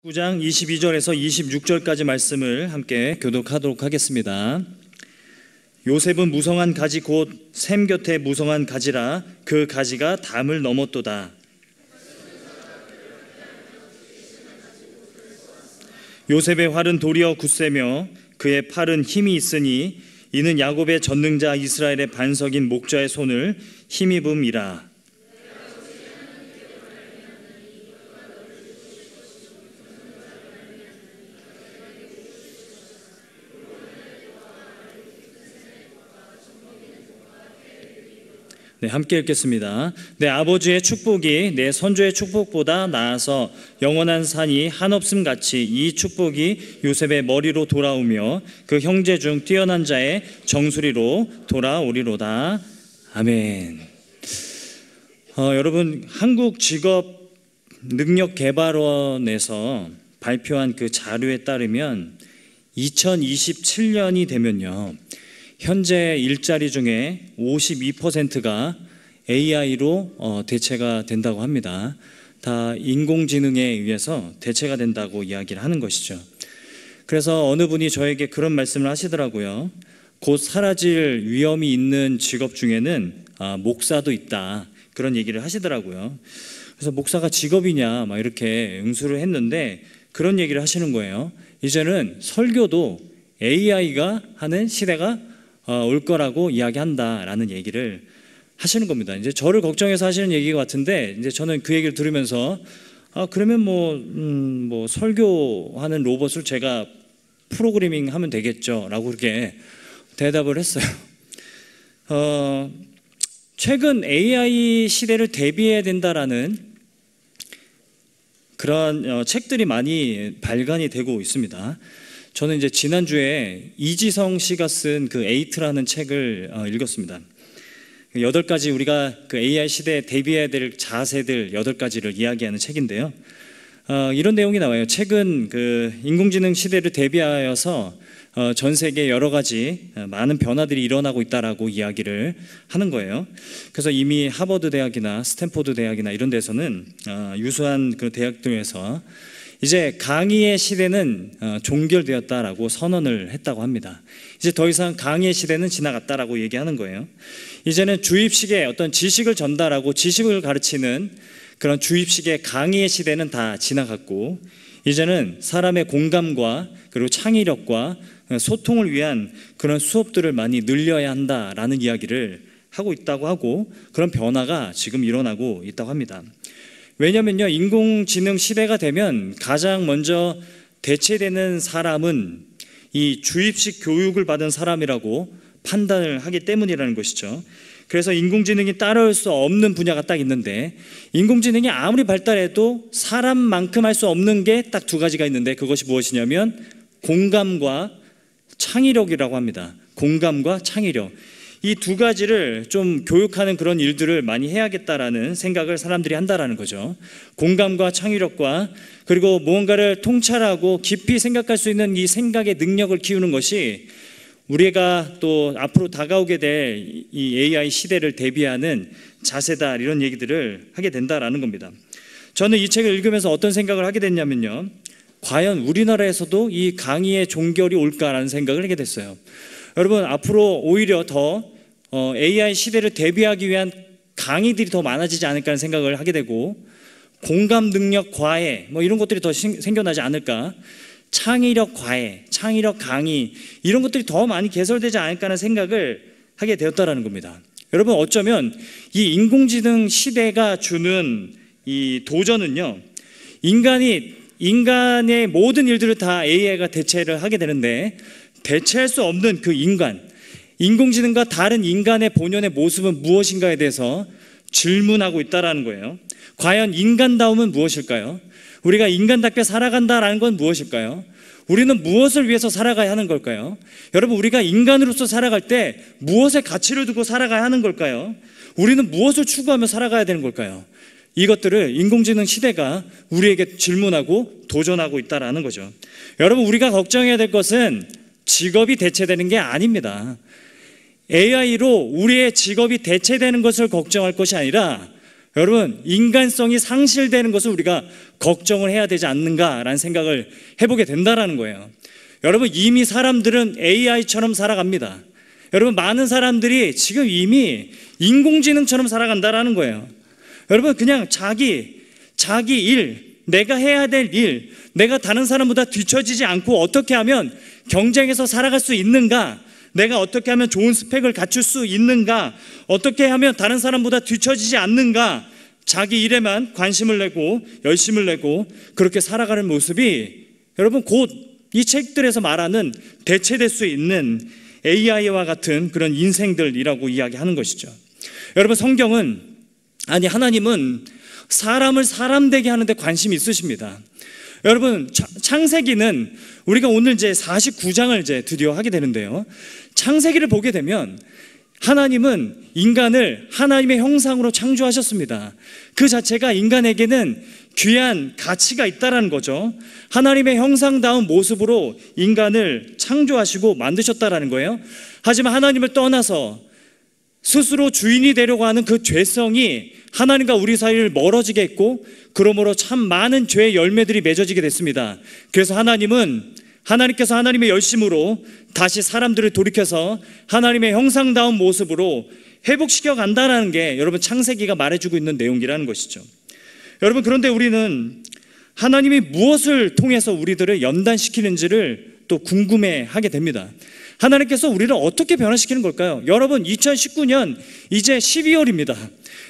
9장 22절에서 26절까지 말씀을 함께 교독하도록 하겠습니다. 요셉은 무성한 가지 곧 샘 곁에 무성한 가지라 그 가지가 담을 넘었도다. 요셉의 활은 도리어 굳세며 그의 팔은 힘이 있으니 이는 야곱의 전능자 이스라엘의 반석인 목자의 손을 힘입음이라. 네, 함께 읽겠습니다. 내 아버지의 축복이 내 선조의 축복보다 나아서 영원한 산이 한없음 같이 이 축복이 요셉의 머리로 돌아오며 그 형제 중 뛰어난 자의 정수리로 돌아오리로다. 아멘. 여러분, 한국직업능력개발원에서 발표한 그 자료에 따르면 2027년이 되면요, 현재 일자리 중에 52%가 AI로 대체가 된다고 합니다. 다 인공지능에 의해서 대체가 된다고 이야기를 하는 것이죠. 그래서 어느 분이 저에게 그런 말씀을 하시더라고요. 곧 사라질 위험이 있는 직업 중에는 목사도 있다, 그런 얘기를 하시더라고요. 그래서 목사가 직업이냐 막 이렇게 응수를 했는데 그런 얘기를 하시는 거예요. 이제는 설교도 AI가 하는 시대가 올 거라고 이야기한다라는 얘기를 하시는 겁니다. 이제 저를 걱정해서 하시는 얘기 같은데, 이제 저는 그 얘기를 들으면서 그러면 뭐 설교하는 로봇을 제가 프로그래밍 하면 되겠죠라고 그렇게 대답을 했어요. 최근 AI 시대를 대비해야 된다라는 그런 책들이 많이 발간이 되고 있습니다. 저는 이제 지난주에 이지성 씨가 쓴 그 에이트라는 책을 읽었습니다. 8가지 우리가 그 AI 시대에 대비해야 될 자세들 8가지를 이야기하는 책인데요. 이런 내용이 나와요. 최근 그 인공지능 시대를 대비하여서 전 세계 여러 가지 많은 변화들이 일어나고 있다라고 이야기를 하는 거예요. 그래서 이미 하버드 대학이나 스탠포드 대학이나 이런 데서는 유수한 그 대학들에서 이제 강의의 시대는 종결되었다라고 선언을 했다고 합니다. 이제 더 이상 강의의 시대는 지나갔다라고 얘기하는 거예요. 이제는 주입식의 어떤 지식을 전달하고 지식을 가르치는 그런 주입식의 강의의 시대는 다 지나갔고, 이제는 사람의 공감과 그리고 창의력과 소통을 위한 그런 수업들을 많이 늘려야 한다라는 이야기를 하고 있다고 하고, 그런 변화가 지금 일어나고 있다고 합니다. 왜냐면요, 인공지능 시대가 되면 가장 먼저 대체되는 사람은 이 주입식 교육을 받은 사람이라고 판단을 하기 때문이라는 것이죠. 그래서 인공지능이 따라올 수 없는 분야가 딱 있는데, 인공지능이 아무리 발달해도 사람만큼 할 수 없는 게 딱 2가지가 있는데, 그것이 무엇이냐면 공감과 창의력이라고 합니다. 공감과 창의력, 이 2가지를 좀 교육하는 그런 일들을 많이 해야겠다라는 생각을 사람들이 한다라는 거죠. 공감과 창의력과 그리고 무언가를 통찰하고 깊이 생각할 수 있는 이 생각의 능력을 키우는 것이 우리가 또 앞으로 다가오게 될 이 AI 시대를 대비하는 자세다, 이런 얘기들을 하게 된다라는 겁니다. 저는 이 책을 읽으면서 어떤 생각을 하게 됐냐면요, 과연 우리나라에서도 이 강의의 종결이 올까라는 생각을 하게 됐어요. 여러분, 앞으로 오히려 더 AI 시대를 대비하기 위한 강의들이 더 많아지지 않을까 하는 생각을 하게 되고, 공감 능력 과외 이런 것들이 더 생겨나지 않을까, 창의력 과외, 창의력 강의, 이런 것들이 더 많이 개설되지 않을까 하는 생각을 하게 되었다라는 겁니다. 여러분, 어쩌면 이 인공지능 시대가 주는 이 도전은요, 인간의 모든 일들을 다 AI가 대체를 하게 되는데, 대체할 수 없는 그 인공지능과 다른 인간의 본연의 모습은 무엇인가에 대해서 질문하고 있다라는 거예요. 과연 인간다움은 무엇일까요? 우리가 인간답게 살아간다라는 건 무엇일까요? 우리는 무엇을 위해서 살아가야 하는 걸까요? 여러분, 우리가 인간으로서 살아갈 때 무엇에 가치를 두고 살아가야 하는 걸까요? 우리는 무엇을 추구하며 살아가야 되는 걸까요? 이것들을 인공지능 시대가 우리에게 질문하고 도전하고 있다라는 거죠. 여러분, 우리가 걱정해야 될 것은 직업이 대체되는 게 아닙니다. AI로 우리의 직업이 대체되는 것을 걱정할 것이 아니라 여러분, 인간성이 상실되는 것을 우리가 걱정을 해야 되지 않는가라는 생각을 해보게 된다는 거예요. 여러분, 이미 사람들은 AI처럼 살아갑니다. 여러분, 많은 사람들이 지금 이미 인공지능처럼 살아간다는 거예요. 여러분, 그냥 자기 일, 내가 해야 될 일, 내가 다른 사람보다 뒤처지지 않고 어떻게 하면 경쟁에서 살아갈 수 있는가, 내가 어떻게 하면 좋은 스펙을 갖출 수 있는가, 어떻게 하면 다른 사람보다 뒤처지지 않는가, 자기 일에만 관심을 내고 열심을 내고 그렇게 살아가는 모습이 여러분 곧 이 책들에서 말하는 대체될 수 있는 AI와 같은 그런 인생들이라고 이야기하는 것이죠. 여러분, 하나님은 사람을 사람 되게 하는데 관심이 있으십니다. 여러분, 창세기는 우리가 오늘 이제 49장을 이제 드디어 하게 되는데요. 창세기를 보게 되면 하나님은 인간을 하나님의 형상으로 창조하셨습니다. 그 자체가 인간에게는 귀한 가치가 있다라는 거죠. 하나님의 형상다운 모습으로 인간을 창조하시고 만드셨다라는 거예요. 하지만 하나님을 떠나서 스스로 주인이 되려고 하는 그 죄성이 하나님과 우리 사이를 멀어지게 했고, 그러므로 참 많은 죄의 열매들이 맺어지게 됐습니다. 그래서 하나님께서 하나님의 열심으로 다시 사람들을 돌이켜서 하나님의 형상다운 모습으로 회복시켜 간다는 게 여러분 창세기가 말해주고 있는 내용이라는 것이죠. 여러분, 그런데 우리는 하나님이 무엇을 통해서 우리들을 연단시키는지를 또 궁금해하게 됩니다. 하나님께서 우리를 어떻게 변화시키는 걸까요? 여러분, 2019년 이제 12월입니다.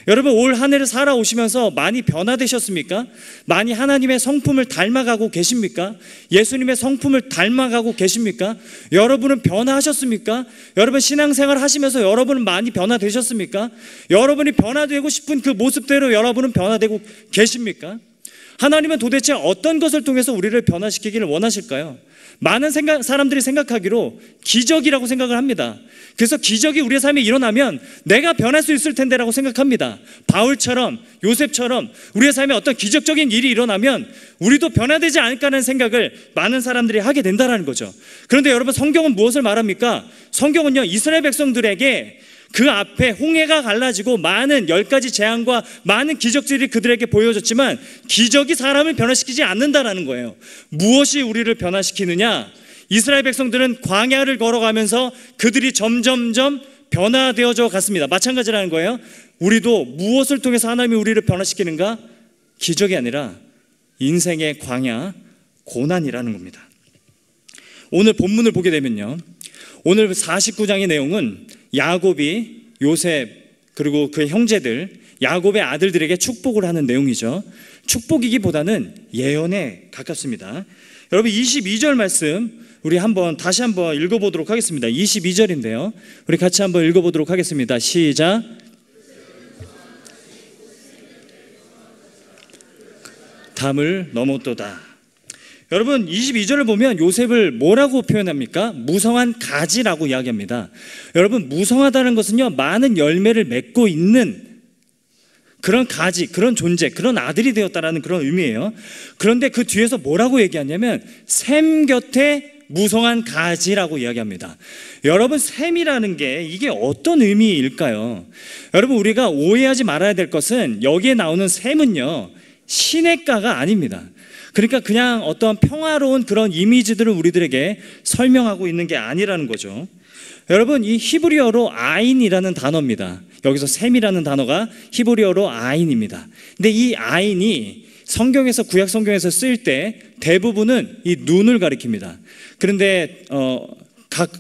여러분, 올 한 해를 살아오시면서 많이 변화되셨습니까? 많이 하나님의 성품을 닮아가고 계십니까? 예수님의 성품을 닮아가고 계십니까? 여러분은 변화하셨습니까? 여러분, 신앙생활 하시면서 여러분은 많이 변화되셨습니까? 여러분이 변화되고 싶은 그 모습대로 여러분은 변화되고 계십니까? 하나님은 도대체 어떤 것을 통해서 우리를 변화시키기를 원하실까요? 많은 사람들이 생각하기로 기적이라고 생각을 합니다. 그래서 기적이 우리의 삶에 일어나면 내가 변할 수 있을 텐데라고 생각합니다. 바울처럼, 요셉처럼 우리의 삶에 어떤 기적적인 일이 일어나면 우리도 변화되지 않을까라는 생각을 많은 사람들이 하게 된다는 거죠. 그런데 여러분, 성경은 무엇을 말합니까? 성경은요, 이스라엘 백성들에게 그 앞에 홍해가 갈라지고 많은 10가지 재앙과 많은 기적들이 그들에게 보여졌지만 기적이 사람을 변화시키지 않는다라는 거예요. 무엇이 우리를 변화시키느냐? 이스라엘 백성들은 광야를 걸어가면서 그들이 점점점 변화되어져 갔습니다. 마찬가지라는 거예요. 우리도 무엇을 통해서 하나님이 우리를 변화시키는가? 기적이 아니라 인생의 광야, 고난이라는 겁니다. 오늘 본문을 보게 되면요, 오늘 49장의 내용은 야곱이 요셉 그리고 그의 형제들, 야곱의 아들들에게 축복을 하는 내용이죠. 축복이기보다는 예언에 가깝습니다. 여러분, 22절 말씀 우리 다시 한번 읽어보도록 하겠습니다. 22절인데요, 우리 같이 한번 읽어보도록 하겠습니다. 시작. 담을 넘었도다. 여러분, 22절을 보면 요셉을 뭐라고 표현합니까? 무성한 가지라고 이야기합니다. 여러분, 무성하다는 것은요, 많은 열매를 맺고 있는 그런 가지, 그런 존재, 그런 아들이 되었다라는 그런 의미예요. 그런데 그 뒤에서 뭐라고 얘기하냐면 샘 곁에 무성한 가지라고 이야기합니다. 여러분, 샘이라는 게 이게 어떤 의미일까요? 여러분, 우리가 오해하지 말아야 될 것은 여기에 나오는 샘은요, 시냇가가 아닙니다. 그러니까 그냥 어떤 평화로운 그런 이미지들을 우리들에게 설명하고 있는 게 아니라는 거죠. 여러분, 이 히브리어로 아인이라는 단어입니다. 여기서 샘이라는 단어가 히브리어로 아인입니다. 근데 이 아인이 성경에서, 구약 성경에서 쓰일 때 대부분은 이 눈을 가리킵니다. 그런데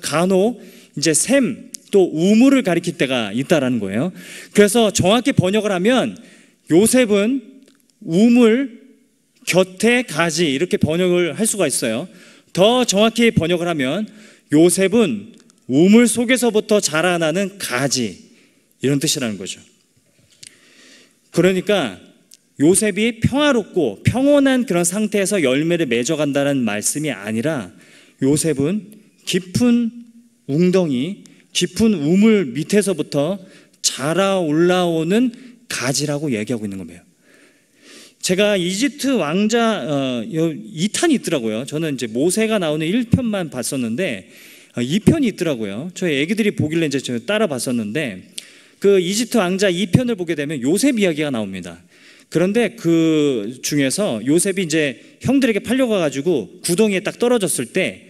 간혹 이제 샘, 또 우물을 가리킬 때가 있다라는 거예요. 그래서 정확히 번역을 하면 요셉은 우물 곁에 가지, 이렇게 번역을 할 수가 있어요. 더 정확히 번역을 하면 요셉은 우물 속에서부터 자라나는 가지, 이런 뜻이라는 거죠. 그러니까 요셉이 평화롭고 평온한 그런 상태에서 열매를 맺어간다는 말씀이 아니라 요셉은 깊은 웅덩이, 깊은 우물 밑에서부터 자라 올라오는 가지라고 얘기하고 있는 겁니다. 제가 이집트 왕자 2탄이 있더라고요. 저는 이제 모세가 나오는 1편만 봤었는데 2편이 있더라고요. 저희 애기들이 보길래 이제 따라 봤었는데 그 이집트 왕자 2편을 보게 되면 요셉 이야기가 나옵니다. 그런데 그 중에서 요셉이 이제 형들에게 팔려가가지고 구덩이에 딱 떨어졌을 때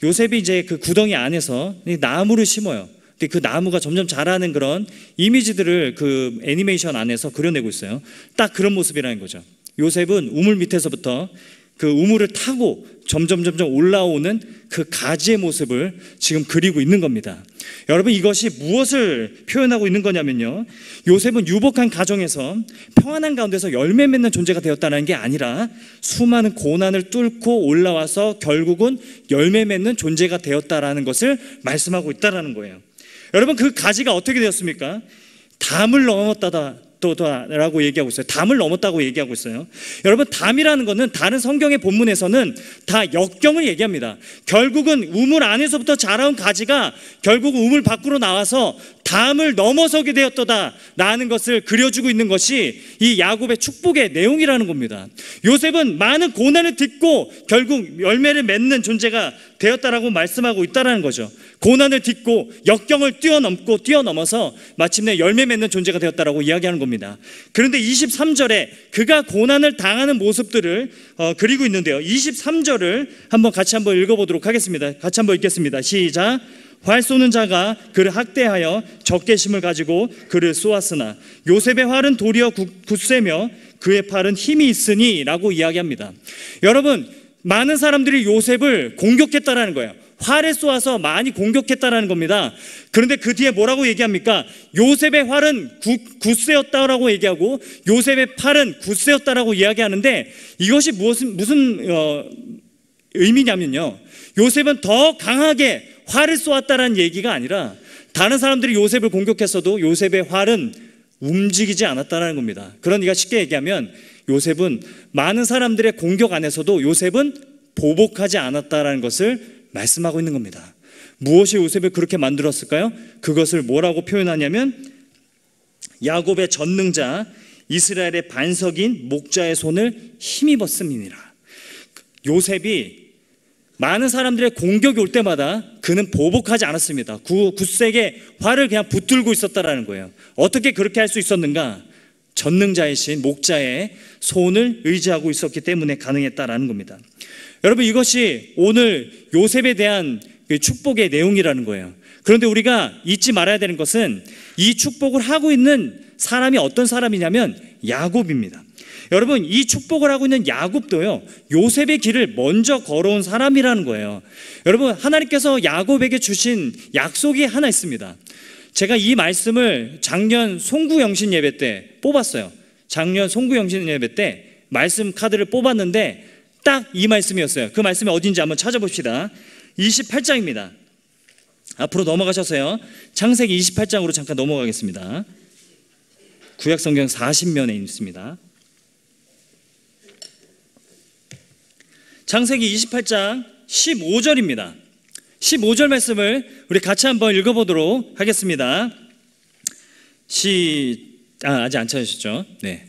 요셉이 이제 그 구덩이 안에서 나무를 심어요. 근데 그 나무가 점점 자라는 그런 이미지들을 그 애니메이션 안에서 그려내고 있어요. 딱 그런 모습이라는 거죠. 요셉은 우물 밑에서부터 그 우물을 타고 점점 올라오는 그 가지의 모습을 지금 그리고 있는 겁니다. 여러분, 이것이 무엇을 표현하고 있는 거냐면요, 요셉은 유복한 가정에서 평안한 가운데서 열매 맺는 존재가 되었다는 게 아니라 수많은 고난을 뚫고 올라와서 결국은 열매 맺는 존재가 되었다라는 것을 말씀하고 있다라는 거예요. 여러분, 그 가지가 어떻게 되었습니까? 담을 넘었다라고 얘기하고 있어요. 담을 넘었다고 얘기하고 있어요. 여러분, 담이라는 것은 다른 성경의 본문에서는 다 역경을 얘기합니다. 결국은 우물 안에서부터 자라온 가지가 결국 우물 밖으로 나와서 담을 넘어서게 되었다라는 것을 그려주고 있는 것이 이 야곱의 축복의 내용이라는 겁니다. 요셉은 많은 고난을 딛고 결국 열매를 맺는 존재가 되었다라고 말씀하고 있다는 거죠. 고난을 딛고 역경을 뛰어넘어서 마침내 열매 맺는 존재가 되었다라고 이야기하는 겁니다. 그런데 23절에 그가 고난을 당하는 모습들을 그리고 있는데요, 23절을 같이 한번 읽어보도록 하겠습니다. 같이 한번 읽겠습니다. 시작. 활 쏘는 자가 그를 학대하여 적개심을 가지고 그를 쏘았으나 요셉의 활은 도리어 굳세며 그의 팔은 힘이 있으니 라고 이야기합니다. 여러분, 많은 사람들이 요셉을 공격했다라는 거예요. 활에 쏘아서 많이 공격했다라는 겁니다. 그런데 그 뒤에 뭐라고 얘기합니까? 요셉의 활은 굳세였다라고 얘기하고 요셉의 팔은 굳세였다라고 이야기하는데, 이것이 무슨 의미냐면요, 요셉은 더 강하게 활을 쏘았다라는 얘기가 아니라 다른 사람들이 요셉을 공격했어도 요셉의 활은 움직이지 않았다는 겁니다. 그러니까 쉽게 얘기하면 요셉은 많은 사람들의 공격 안에서도 요셉은 보복하지 않았다는 것을 말씀하고 있는 겁니다. 무엇이 요셉을 그렇게 만들었을까요? 그것을 뭐라고 표현하냐면 야곱의 전능자 이스라엘의 반석인 목자의 손을 힘입었음이니라. 요셉이 많은 사람들의 공격이 올 때마다 그는 보복하지 않았습니다. 굳세게 활을 그냥 붙들고 있었다라는 거예요. 어떻게 그렇게 할 수 있었는가? 전능자이신 목자의 손을 의지하고 있었기 때문에 가능했다라는 겁니다. 여러분, 이것이 오늘 요셉에 대한 축복의 내용이라는 거예요. 그런데 우리가 잊지 말아야 되는 것은 이 축복을 하고 있는 사람이 어떤 사람이냐면 야곱입니다. 여러분, 이 축복을 하고 있는 야곱도요, 요셉의 길을 먼저 걸어온 사람이라는 거예요. 여러분, 하나님께서 야곱에게 주신 약속이 하나 있습니다. 제가 이 말씀을 작년 송구영신 예배 때 뽑았어요. 작년 송구영신 예배 때 말씀 카드를 뽑았는데 딱 이 말씀이었어요. 그 말씀이 어딘지 한번 찾아봅시다. 28장입니다. 앞으로 넘어가셔서요, 창세기 28장으로 잠깐 넘어가겠습니다. 구약성경 40면에 있습니다. 창세기 28장 15절입니다. 15절 말씀을 우리 같이 한번 읽어보도록 하겠습니다. 아직 안 찾으셨죠? 네.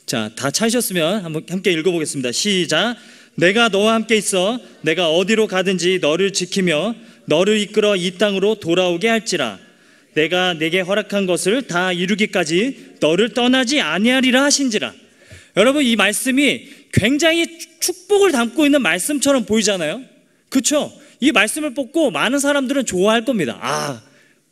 자, 다 찾으셨으면 한번 함께 읽어보겠습니다. 시작. 내가 너와 함께 있어 내가 어디로 가든지 너를 지키며 너를 이끌어 이 땅으로 돌아오게 할지라. 내가 내게 허락한 것을 다 이루기까지 너를 떠나지 아니하리라 하신지라. 여러분, 이 말씀이 굉장히 축복을 담고 있는 말씀처럼 보이잖아요. 그렇죠? 이 말씀을 뽑고 많은 사람들은 좋아할 겁니다.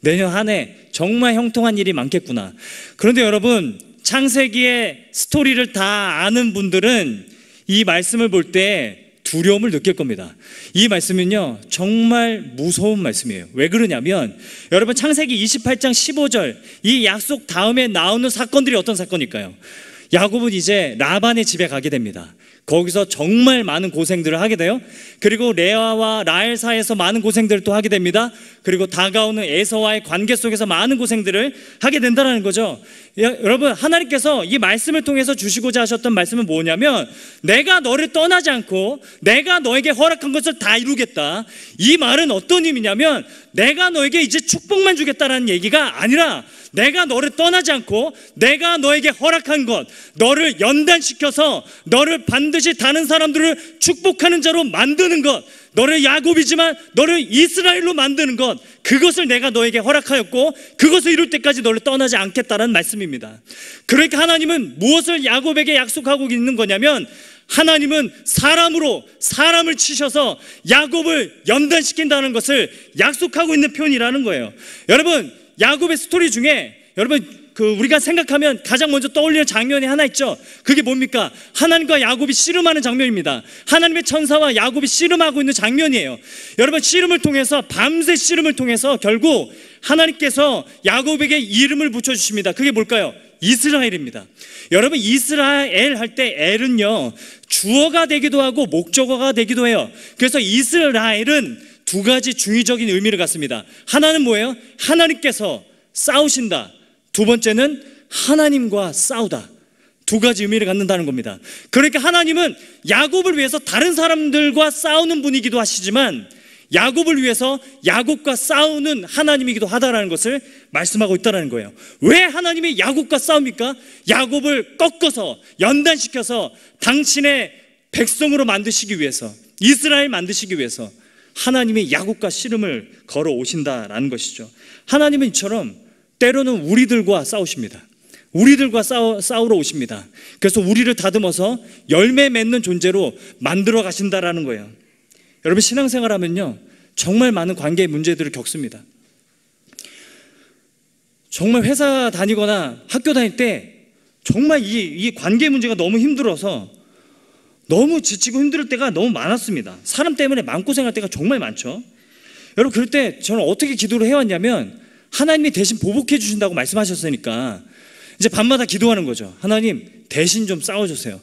내년 한 해 정말 형통한 일이 많겠구나. 그런데 여러분, 창세기의 스토리를 다 아는 분들은 이 말씀을 볼 때 두려움을 느낄 겁니다. 이 말씀은요, 정말 무서운 말씀이에요. 왜 그러냐면 여러분, 창세기 28장 15절 이 약속 다음에 나오는 사건들이 어떤 사건일까요? 야곱은 이제 라반의 집에 가게 됩니다. 거기서 정말 많은 고생들을 하게 돼요. 그리고 레아와 라헬 사이에서 많은 고생들을 또 하게 됩니다. 그리고 다가오는 에서와의 관계 속에서 많은 고생들을 하게 된다는 거죠. 여러분, 하나님께서 이 말씀을 통해서 주시고자 하셨던 말씀은 뭐냐면 내가 너를 떠나지 않고 내가 너에게 허락한 것을 다 이루겠다. 이 말은 어떤 의미냐면 내가 너에게 이제 축복만 주겠다라는 얘기가 아니라 내가 너를 떠나지 않고 내가 너에게 허락한 것, 너를 연단시켜서 너를 반드시 다른 사람들을 축복하는 자로 만드는 것, 너를 야곱이지만 너를 이스라엘로 만드는 것, 그것을 내가 너에게 허락하였고 그것을 이룰 때까지 너를 떠나지 않겠다라는 말씀입니다. 그러니까 하나님은 무엇을 야곱에게 약속하고 있는 거냐면, 하나님은 사람으로 사람을 치셔서 야곱을 연단시킨다는 것을 약속하고 있는 표현이라는 거예요. 여러분, 야곱의 스토리 중에 우리가 생각하면 가장 먼저 떠올리는 장면이 하나 있죠. 그게 뭡니까? 하나님과 야곱이 씨름하는 장면입니다. 하나님의 천사와 야곱이 씨름하고 있는 장면이에요. 여러분, 씨름을 통해서, 밤새 씨름을 통해서 결국 하나님께서 야곱에게 이름을 붙여주십니다. 그게 뭘까요? 이스라엘입니다. 여러분, 이스라엘 할 때 엘은요, 주어가 되기도 하고 목적어가 되기도 해요. 그래서 이스라엘은 두 가지 중의적인 의미를 갖습니다. 하나는 뭐예요? 하나님께서 싸우신다. 두 번째는 하나님과 싸우다. 두 가지 의미를 갖는다는 겁니다. 그러니까 하나님은 야곱을 위해서 다른 사람들과 싸우는 분이기도 하시지만 야곱을 위해서 야곱과 싸우는 하나님이기도 하다라는 것을 말씀하고 있다는 거예요. 왜 하나님이 야곱과 싸웁니까? 야곱을 꺾어서 연단시켜서 당신의 백성으로 만드시기 위해서, 이스라엘 만드시기 위해서 하나님이 야곱과 씨름을 걸어 오신다라는 것이죠. 하나님은 이처럼 때로는 우리들과 싸우십니다. 우리들과 싸우러 오십니다. 그래서 우리를 다듬어서 열매 맺는 존재로 만들어 가신다라는 거예요. 여러분, 신앙생활 하면요, 정말 많은 관계의 문제들을 겪습니다. 정말 회사 다니거나 학교 다닐 때 정말 이 관계 문제가 너무 힘들어서 너무 지치고 힘들 때가 너무 많았습니다. 사람 때문에 마음고생할 때가 정말 많죠. 여러분, 그럴 때 저는 어떻게 기도를 해왔냐면, 하나님이 대신 보복해 주신다고 말씀하셨으니까 이제 밤마다 기도하는 거죠. 하나님, 대신 좀 싸워주세요.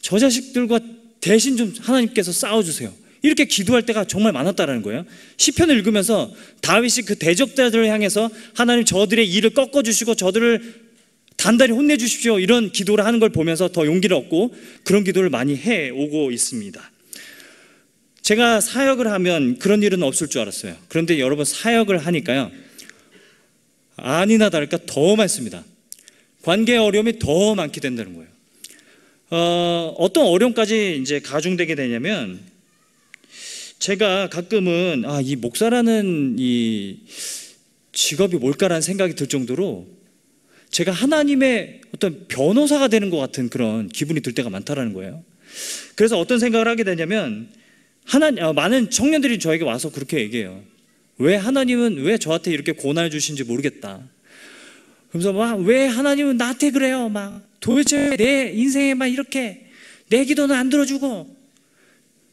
저 자식들과 대신 좀 하나님께서 싸워주세요. 이렇게 기도할 때가 정말 많았다는 거예요. 시편을 읽으면서 다윗이 그 대적자들을 향해서 하나님, 저들의 일을 꺾어주시고 저들을 단단히 혼내주십시오, 이런 기도를 하는 걸 보면서 더 용기를 얻고 그런 기도를 많이 해오고 있습니다. 제가 사역을 하면 그런 일은 없을 줄 알았어요. 그런데 여러분, 사역을 하니까요, 아니나 다를까 더 많습니다. 관계 어려움이 더 많게 된다는 거예요. 어떤 어려움까지 이제 가중되게 되냐면, 제가 가끔은 이 목사라는 이 직업이 뭘까라는 생각이 들 정도로 제가 하나님의 어떤 변호사가 되는 것 같은 그런 기분이 들 때가 많다라는 거예요. 그래서 어떤 생각을 하게 되냐면, 많은 청년들이 저에게 와서 그렇게 얘기해요. 왜 하나님은 왜 저한테 이렇게 고난을 주신지 모르겠다. 그러면서 왜 하나님은 나한테 그래요? 도대체 내 인생에 이렇게 내 기도는 안 들어주고.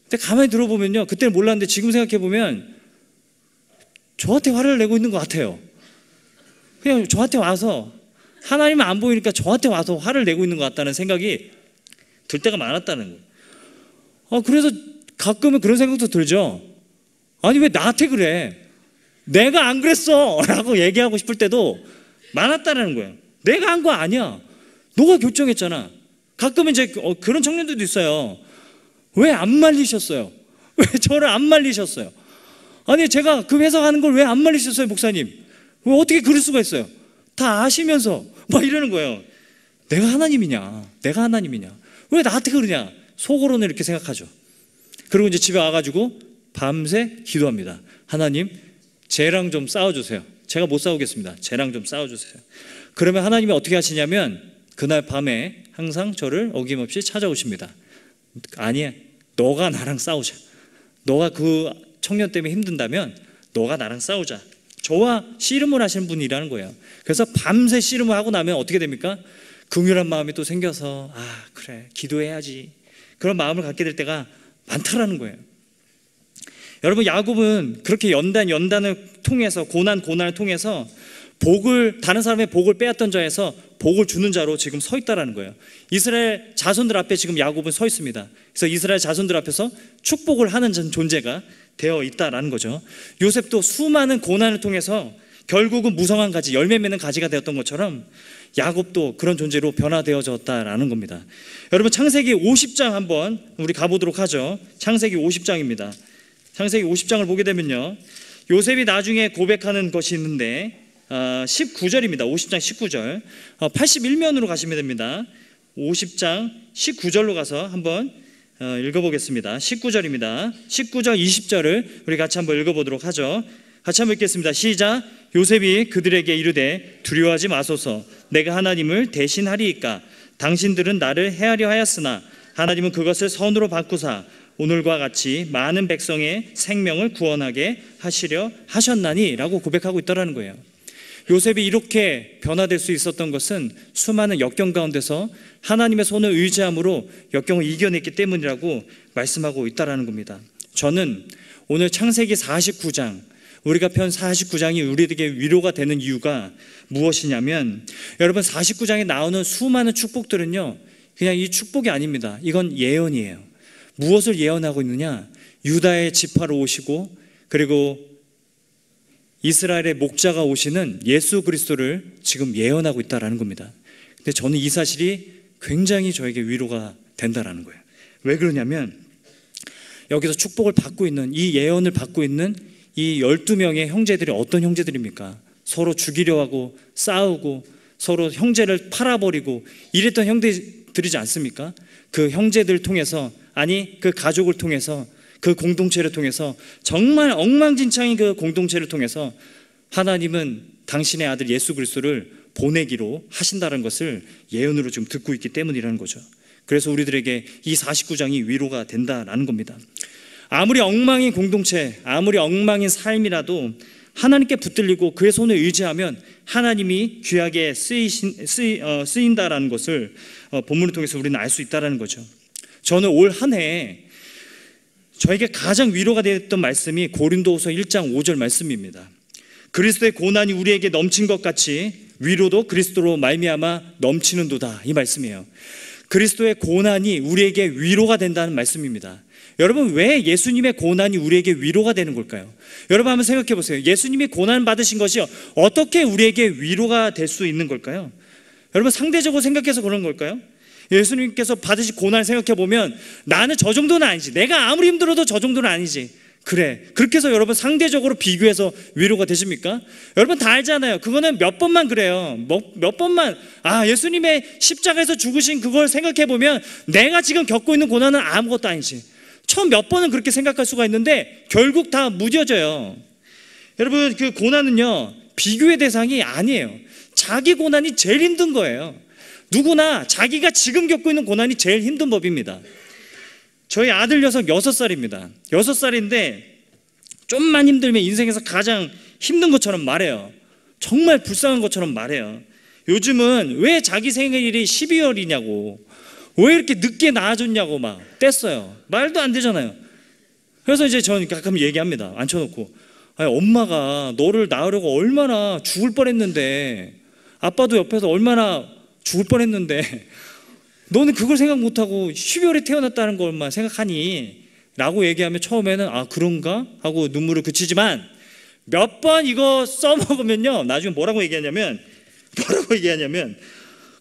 근데 가만히 들어보면요, 그때는 몰랐는데 지금 생각해보면 저한테 화를 내고 있는 것 같아요. 그냥 저한테 와서, 하나님은 안 보이니까 저한테 와서 화를 내고 있는 것 같다는 생각이 들 때가 많았다는 거예요. 그래서 가끔은 그런 생각도 들죠. 아니, 왜 나한테 그래? 내가 안 그랬어 라고 얘기하고 싶을 때도 많았다는 거예요. 내가 한 거 아니야. 너가 결정했잖아. 가끔은 이제 그런 청년들도 있어요. 왜 안 말리셨어요? 왜 저를 안 말리셨어요? 아니, 제가 그 회사 가는 걸 왜 안 말리셨어요, 목사님? 왜 어떻게 그럴 수가 있어요? 다 아시면서 이러는 거예요. 내가 하나님이냐? 내가 하나님이냐? 왜 나한테 그러냐? 속으로는 이렇게 생각하죠. 그리고 이제 집에 와가지고 밤새 기도합니다. 하나님, 쟤랑 좀 싸워주세요. 제가 못 싸우겠습니다. 쟤랑 좀 싸워주세요. 그러면 하나님이 어떻게 하시냐면, 그날 밤에 항상 저를 어김없이 찾아오십니다. 아니야, 너가 나랑 싸우자. 너가 그 청년 때문에 힘든다면 너가 나랑 싸우자. 저와 씨름을 하시는 분이라는 거예요. 그래서 밤새 씨름을 하고 나면 어떻게 됩니까? 긍휼한 마음이 또 생겨서 그래, 기도해야지, 그런 마음을 갖게 될 때가 많다라는 거예요. 여러분, 야곱은 그렇게 연단을 통해서, 고난을 통해서 다른 사람의 복을 빼앗던 자에서 복을 주는 자로 지금 서 있다라는 거예요. 이스라엘 자손들 앞에 지금 야곱은 서 있습니다. 그래서 이스라엘 자손들 앞에서 축복을 하는 존재가 되어 있다라는 거죠. 요셉도 수많은 고난을 통해서 결국은 무성한 가지, 열매 맺는 가지가 되었던 것처럼 야곱도 그런 존재로 변화되어졌다라는 겁니다. 여러분, 창세기 50장 한번 우리 가보도록 하죠. 창세기 50장입니다. 창세기 50장을 보게 되면요, 요셉이 나중에 고백하는 것이 있는데, 19절입니다. 50장 19절. 81면으로 가시면 됩니다. 50장 19절로 가서 한번 읽어보겠습니다. 19절입니다. 19절 20절을 우리 같이 한번 읽어보도록 하죠. 같이 한번 읽겠습니다. 시작. 요셉이 그들에게 이르되 두려워하지 마소서. 내가 하나님을 대신하리이까. 당신들은 나를 해하려 하였으나 하나님은 그것을 선으로 바꾸사 오늘과 같이 많은 백성의 생명을 구원하게 하시려 하셨나니 라고 고백하고 있더라는 거예요. 요셉이 이렇게 변화될 수 있었던 것은 수많은 역경 가운데서 하나님의 손을 의지함으로 역경을 이겨냈기 때문이라고 말씀하고 있다는 겁니다. 저는 오늘 창세기 49장, 우리가 편 49장이 우리에게 위로가 되는 이유가 무엇이냐면, 여러분 49장에 나오는 수많은 축복들은요, 그냥 이 축복이 아닙니다. 이건 예언이에요. 무엇을 예언하고 있느냐? 유다의 지파로 오시고, 그리고 이스라엘의 목자가 오시는 예수 그리스도를 지금 예언하고 있다는 겁니다. 근데 저는 이 사실이 굉장히 저에게 위로가 된다는 거예요. 왜 그러냐면, 여기서 축복을 받고 있는, 이 예언을 받고 있는 이 12명의 형제들이 어떤 형제들입니까? 서로 죽이려 하고 싸우고 서로 형제를 팔아버리고 이랬던 형제들이지 않습니까? 그 형제들을 통해서, 아니 그 가족을 통해서, 그 공동체를 통해서, 정말 엉망진창인 그 공동체를 통해서 하나님은 당신의 아들 예수 그리스도를 보내기로 하신다는 것을 예언으로 지금 듣고 있기 때문이라는 거죠. 그래서 우리들에게 이 49장이 위로가 된다라는 겁니다. 아무리 엉망인 공동체, 아무리 엉망인 삶이라도 하나님께 붙들리고 그의 손을 의지하면 하나님이 귀하게 쓰인다라는 것을 본문을 통해서 우리는 알 수 있다는 거죠. 저는 올 한 해 저에게 가장 위로가 되었던 말씀이 고린도후서 1장 5절 말씀입니다. 그리스도의 고난이 우리에게 넘친 것 같이 위로도 그리스도로 말미암아 넘치는도다, 이 말씀이에요. 그리스도의 고난이 우리에게 위로가 된다는 말씀입니다. 여러분, 왜 예수님의 고난이 우리에게 위로가 되는 걸까요? 여러분 한번 생각해 보세요. 예수님이 고난 받으신 것이 어떻게 우리에게 위로가 될 수 있는 걸까요? 여러분, 상대적으로 생각해서 그런 걸까요? 예수님께서 받으신 고난을 생각해 보면 나는 저 정도는 아니지, 내가 아무리 힘들어도 저 정도는 아니지, 그래, 그렇게 해서 여러분 상대적으로 비교해서 위로가 되십니까? 여러분 다 알잖아요. 그거는 몇 번만 그래요. 몇 번만, 예수님의 십자가에서 죽으신 그걸 생각해 보면 내가 지금 겪고 있는 고난은 아무것도 아니지, 처음 몇 번은 그렇게 생각할 수가 있는데 결국 다 무뎌져요. 여러분, 그 고난은요 비교의 대상이 아니에요. 자기 고난이 제일 힘든 거예요. 누구나 자기가 지금 겪고 있는 고난이 제일 힘든 법입니다. 저희 아들 녀석 6살입니다. 6살인데 좀만 힘들면 인생에서 가장 힘든 것처럼 말해요. 정말 불쌍한 것처럼 말해요. 요즘은 왜 자기 생일이 12월이냐고, 왜 이렇게 늦게 낳아줬냐고 막 뗐어요. 말도 안 되잖아요. 그래서 이제 저는 가끔 얘기합니다. 앉혀놓고, 엄마가 너를 낳으려고 얼마나 죽을 뻔했는데, 아빠도 옆에서 얼마나 죽을 뻔했는데 너는 그걸 생각 못하고 12월에 태어났다는 것만 생각하니? 라고 얘기하면 처음에는 그런가? 하고 눈물을 그치지만 몇 번 이거 써먹으면요 나중에 뭐라고 얘기하냐면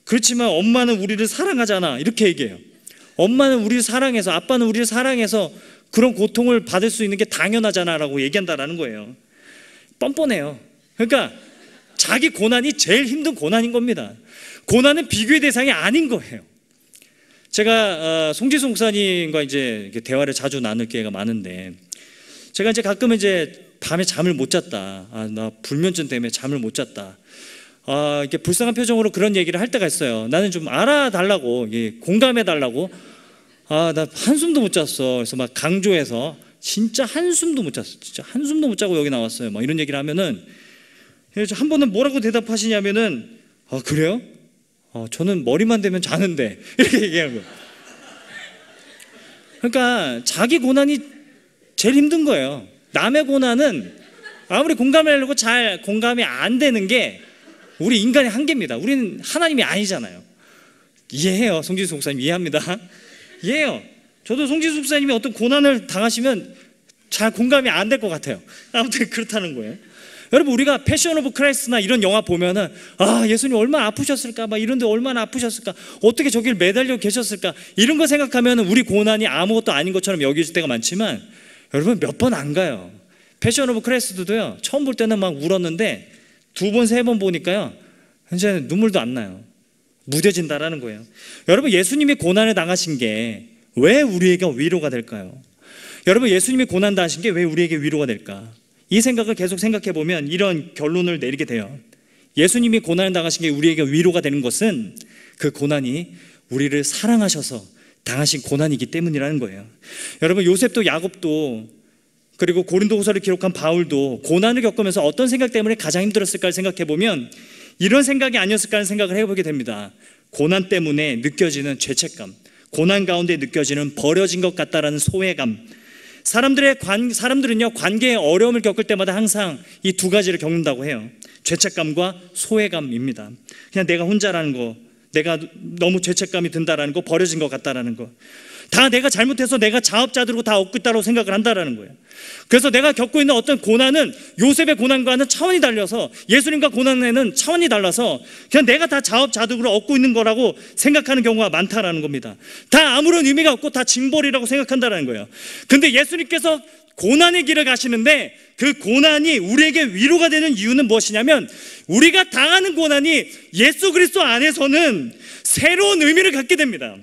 그렇지만 엄마는 우리를 사랑하잖아, 이렇게 얘기해요. 엄마는 우리를 사랑해서, 아빠는 우리를 사랑해서 그런 고통을 받을 수 있는 게 당연하잖아 라고 얘기한다라는 거예요. 뻔뻔해요. 그러니까 자기 고난이 제일 힘든 고난인 겁니다. 고난은 비교의 대상이 아닌 거예요. 제가 송지수 목사님과 이제 대화를 자주 나눌 기회가 많은데, 제가 이제 가끔 이제 밤에 잠을 못 잤다, 나 불면증 때문에 잠을 못 잤다, 이렇게 불쌍한 표정으로 그런 얘기를 할 때가 있어요. 나는 좀 알아달라고, 공감해달라고, 나 한숨도 못 잤어. 그래서 막 강조해서 진짜 한숨도 못 잤어, 진짜 한숨도 못 자고 여기 나왔어요, 막 이런 얘기를 하면은 한 번은 뭐라고 대답하시냐면은 그래요? 저는 머리만 대면 자는데, 이렇게 얘기하는 거예요. 그러니까 자기 고난이 제일 힘든 거예요. 남의 고난은 아무리 공감하려고 잘 공감이 안 되는 게 우리 인간의 한계입니다. 우리는 하나님이 아니잖아요. 이해해요. 송지수 목사님 이해합니다. 이해해요. 저도 송지수 목사님이 어떤 고난을 당하시면 잘 공감이 안 될 것 같아요. 아무튼 그렇다는 거예요. 여러분, 우리가 패션 오브 크라이스트나 이런 영화 보면은 예수님 얼마나 아프셨을까, 막 이런데 얼마나 아프셨을까, 어떻게 저길 매달려 계셨을까, 이런 거 생각하면 우리 고난이 아무것도 아닌 것처럼 여겨질 때가 많지만, 여러분 몇 번 안 가요. 패션 오브 크라이스트도요 처음 볼 때는 막 울었는데 두 번, 세 번 보니까요, 이제 눈물도 안 나요. 무뎌진다라는 거예요. 여러분, 예수님이 고난을 당하신 게 왜 우리에게 위로가 될까요? 여러분, 예수님이 고난 당하신 게 왜 우리에게 위로가 될까? 이 생각을 계속 생각해 보면 이런 결론을 내리게 돼요. 예수님이 고난을 당하신 게 우리에게 위로가 되는 것은 그 고난이 우리를 사랑하셔서 당하신 고난이기 때문이라는 거예요. 여러분, 요셉도 야곱도 그리고 고린도후서를 기록한 바울도 고난을 겪으면서 어떤 생각 때문에 가장 힘들었을까를 생각해 보면 이런 생각이 아니었을까 하는 생각을 해보게 됩니다. 고난 때문에 느껴지는 죄책감, 고난 가운데 느껴지는 버려진 것 같다라는 소외감. 사람들은요, 관계에 어려움을 겪을 때마다 항상 이 두 가지를 겪는다고 해요. 죄책감과 소외감입니다. 그냥 내가 혼자라는 거, 내가 너무 죄책감이 든다라는 거, 버려진 것 같다라는 거, 다 내가 잘못해서 내가 자업자득으로 다 얻고 있다고 생각을 한다라는 거예요. 그래서 내가 겪고 있는 어떤 고난은 요셉의 고난과는 차원이 달려서, 예수님과 고난에는 차원이 달라서 그냥 내가 다 자업자득으로 얻고 있는 거라고 생각하는 경우가 많다라는 겁니다. 다 아무런 의미가 없고 다 징벌이라고 생각한다라는 거예요. 근데 예수님께서 고난의 길을 가시는데 그 고난이 우리에게 위로가 되는 이유는 무엇이냐면, 우리가 당하는 고난이 예수 그리스도 안에서는 새로운 의미를 갖게 됩니다.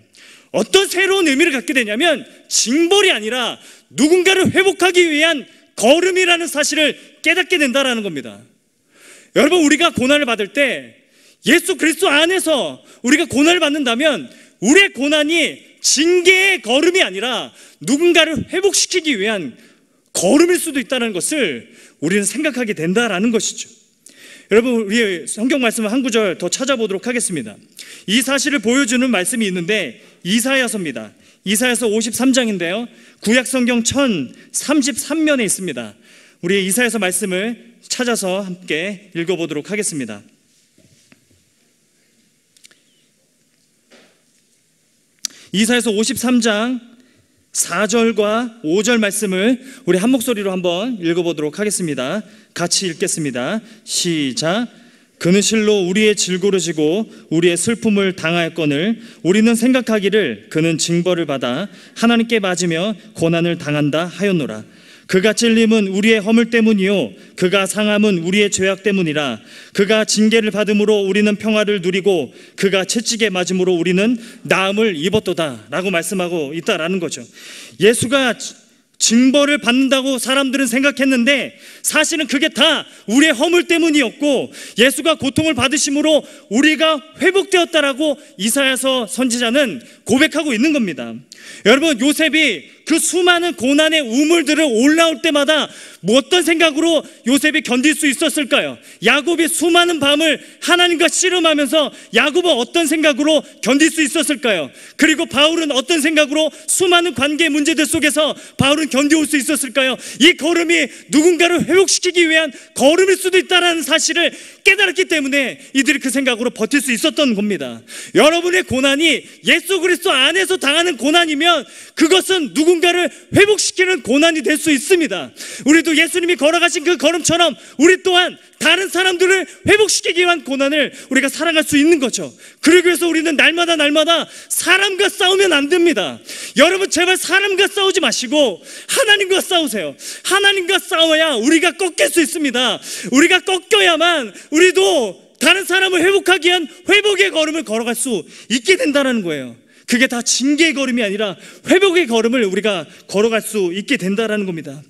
어떤 새로운 의미를 갖게 되냐면 징벌이 아니라 누군가를 회복하기 위한 걸음이라는 사실을 깨닫게 된다는 겁니다. 여러분, 우리가 고난을 받을 때 예수 그리스도 안에서 우리가 고난을 받는다면 우리의 고난이 징계의 걸음이 아니라 누군가를 회복시키기 위한 걸음일 수도 있다는 것을 우리는 생각하게 된다는 것이죠. 여러분, 우리 성경 말씀을 한 구절 더 찾아보도록 하겠습니다. 이 사실을 보여주는 말씀이 있는데 이사야서입니다. 이사야서 53장인데요 구약 성경 1033면에 있습니다. 우리 이사야서 말씀을 찾아서 함께 읽어보도록 하겠습니다. 이사야서 53장 4절과 5절 말씀을 우리 한 목소리로 한번 읽어보도록 하겠습니다. 같이 읽겠습니다. 시작. 그는 실로 우리의 질고를 지고 우리의 슬픔을 당하였거늘 우리는 생각하기를 그는 징벌을 받아 하나님께 맞으며 고난을 당한다 하였노라. 그가 찔림은 우리의 허물 때문이요 그가 상함은 우리의 죄악 때문이라. 그가 징계를 받음으로 우리는 평화를 누리고 그가 채찍에 맞음으로 우리는 나음을 입었도다 라고 말씀하고 있다라는 거죠. 예수가 징벌을 받는다고 사람들은 생각했는데 사실은 그게 다 우리의 허물 때문이었고 예수가 고통을 받으심으로 우리가 회복되었다라고 이사야서 선지자는 고백하고 있는 겁니다. 여러분, 요셉이 그 수많은 고난의 우물들을 올라올 때마다 어떤 생각으로 요셉이 견딜 수 있었을까요? 야곱이 수많은 밤을 하나님과 씨름하면서 야곱은 어떤 생각으로 견딜 수 있었을까요? 그리고 바울은 어떤 생각으로 수많은 관계 문제들 속에서 바울은 견뎌올 수 있었을까요? 이 걸음이 누군가를 회복시키기 위한 걸음일 수도 있다는 사실을 깨달았기 때문에 이들이 그 생각으로 버틸 수 있었던 겁니다. 여러분의 고난이 예수 그리스도 안에서 당하는 고난이면 그것은 누군가를 회복시키는 고난이 될 수 있습니다. 우리도 예수님이 걸어가신 그 걸음처럼 우리 또한 다른 사람들을 회복시키기 위한 고난을 우리가 살아갈 수 있는 거죠. 그러기 위해서 우리는 날마다 사람과 싸우면 안 됩니다. 여러분, 제발 사람과 싸우지 마시고 하나님과 싸우세요. 하나님과 싸워야 우리가 꺾일 수 있습니다. 우리가 꺾여야만 우리도 다른 사람을 회복하기 위한 회복의 걸음을 걸어갈 수 있게 된다는 거예요. 그게 다 징계의 걸음이 아니라 회복의 걸음을 우리가 걸어갈 수 있게 된다는 겁니다.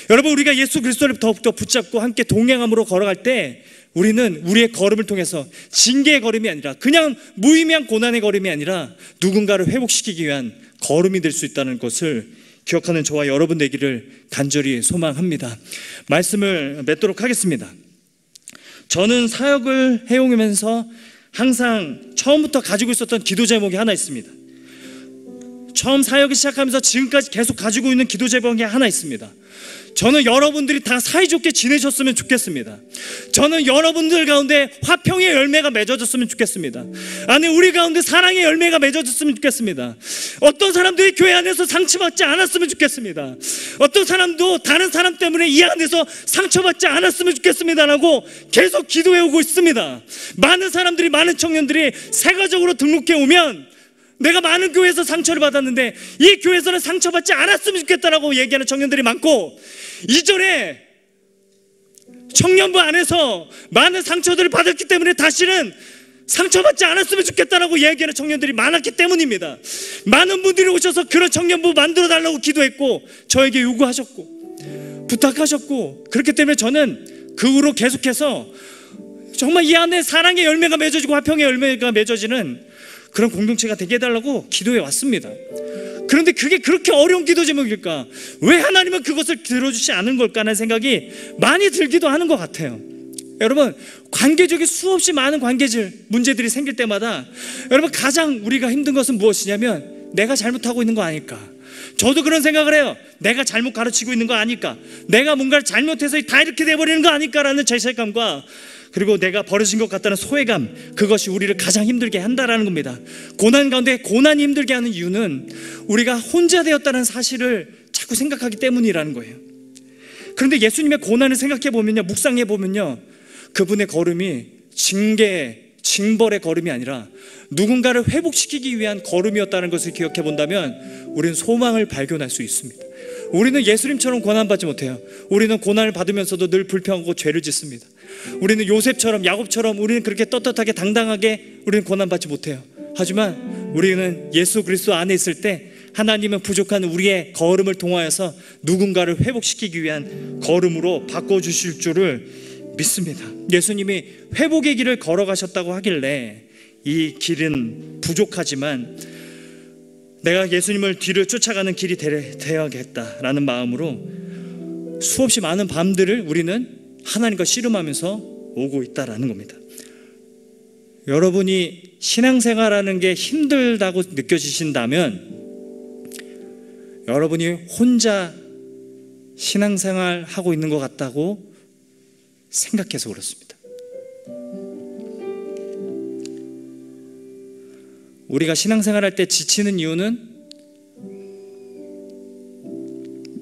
여러분, 우리가 예수 그리스도를 더욱더 붙잡고 함께 동행함으로 걸어갈 때 우리는 우리의 걸음을 통해서 징계의 걸음이 아니라 그냥 무의미한 고난의 걸음이 아니라 누군가를 회복시키기 위한 걸음이 될 수 있다는 것을 기억하는 저와 여러분 되기를 간절히 소망합니다. 말씀을 맺도록 하겠습니다. 저는 사역을 해오면서 항상 처음부터 가지고 있었던 기도 제목이 하나 있습니다. 처음 사역을 시작하면서 지금까지 계속 가지고 있는 기도 제목이 하나 있습니다. 저는 여러분들이 다 사이좋게 지내셨으면 좋겠습니다. 저는 여러분들 가운데 화평의 열매가 맺어졌으면 좋겠습니다. 아니, 우리 가운데 사랑의 열매가 맺어졌으면 좋겠습니다. 어떤 사람들이 교회 안에서 상처받지 않았으면 좋겠습니다. 어떤 사람도 다른 사람 때문에 이 안에서 상처받지 않았으면 좋겠습니다라고 계속 기도해오고 있습니다. 많은 사람들이, 많은 청년들이 세가적으로 등록해 오면 내가 많은 교회에서 상처를 받았는데 이 교회에서는 상처받지 않았으면 좋겠다라고 얘기하는 청년들이 많고, 이전에 청년부 안에서 많은 상처들을 받았기 때문에 다시는 상처받지 않았으면 좋겠다라고 얘기하는 청년들이 많았기 때문입니다. 많은 분들이 오셔서 그런 청년부 만들어 달라고 기도했고 저에게 요구하셨고 부탁하셨고, 그렇기 때문에 저는 그 후로 계속해서 정말 이 안에 사랑의 열매가 맺어지고 화평의 열매가 맺어지는 그런 공동체가 되게 해달라고 기도해 왔습니다. 그런데 그게 그렇게 어려운 기도 제목일까? 왜 하나님은 그것을 들어주지 않은 걸까 하는 생각이 많이 들기도 하는 것 같아요. 여러분, 관계적인 수없이 많은 문제들이 생길 때마다 여러분 가장 우리가 힘든 것은 무엇이냐면 내가 잘못하고 있는 거 아닐까? 저도 그런 생각을 해요. 내가 잘못 가르치고 있는 거 아닐까? 내가 뭔가를 잘못해서 다 이렇게 돼버리는 거 아닐까라는 죄책감과, 그리고 내가 버려진 것 같다는 소외감, 그것이 우리를 가장 힘들게 한다라는 겁니다. 고난 가운데 고난이 힘들게 하는 이유는 우리가 혼자 되었다는 사실을 자꾸 생각하기 때문이라는 거예요. 그런데 예수님의 고난을 생각해 보면요, 묵상해 보면요, 그분의 걸음이 징벌의 걸음이 아니라 누군가를 회복시키기 위한 걸음이었다는 것을 기억해 본다면 우리는 소망을 발견할 수 있습니다. 우리는 예수님처럼 고난받지 못해요. 우리는 고난을 받으면서도 늘 불평하고 죄를 짓습니다. 우리는 요셉처럼, 야곱처럼 우리는 그렇게 떳떳하게 당당하게 우리는 고난받지 못해요. 하지만 우리는 예수 그리스도 안에 있을 때 하나님은 부족한 우리의 걸음을 통하여서 누군가를 회복시키기 위한 걸음으로 바꿔주실 줄을 믿습니다. 예수님이 회복의 길을 걸어가셨다고 하길래 이 길은 부족하지만 내가 예수님을 뒤를 쫓아가는 길이 되어야겠다라는 마음으로 수없이 많은 밤들을 우리는 하나님과 씨름하면서 오고 있다라는 겁니다. 여러분이 신앙생활하는 게 힘들다고 느껴지신다면 여러분이 혼자 신앙생활하고 있는 것 같다고 생각해서 그렇습니다. 우리가 신앙생활할 때 지치는 이유는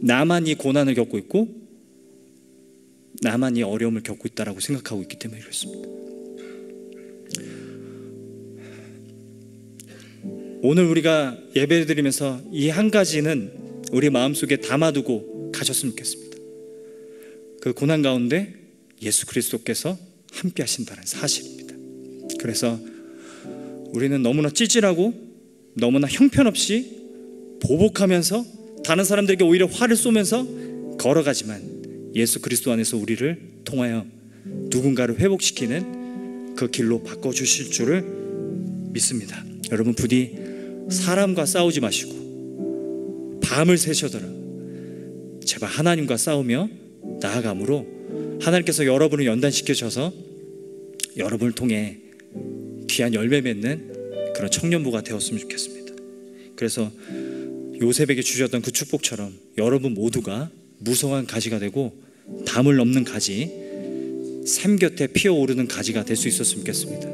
나만 이 고난을 겪고 있고 나만 이 어려움을 겪고 있다라고 생각하고 있기 때문에 그렇습니다. 오늘 우리가 예배를 드리면서 이 한 가지는 우리 마음속에 담아두고 가셨으면 좋겠습니다. 그 고난 가운데 예수 그리스도께서 함께 하신다는 사실입니다. 그래서 우리는 너무나 찌질하고 너무나 형편없이 보복하면서 다른 사람들에게 오히려 화를 쏘면서 걸어가지만 예수 그리스도 안에서 우리를 통하여 누군가를 회복시키는 그 길로 바꿔주실 줄을 믿습니다. 여러분, 부디 사람과 싸우지 마시고 밤을 새셔더라도 제발 하나님과 싸우며 나아감으로 하나님께서 여러분을 연단시키셔서 여러분을 통해 귀한 열매 맺는 그런 청년부가 되었으면 좋겠습니다. 그래서 요셉에게 주셨던 그 축복처럼 여러분 모두가 무성한 가지가 되고 담을 넘는 가지, 샘 곁에 피어오르는 가지가 될 수 있었으면 좋겠습니다.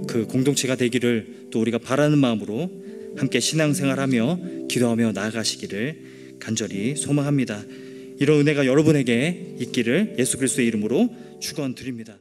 그 공동체가 되기를 또 우리가 바라는 마음으로 함께 신앙생활하며 기도하며 나아가시기를 간절히 소망합니다. 이런 은혜가 여러분에게 있기를 예수 그리스도의 이름으로 축원드립니다.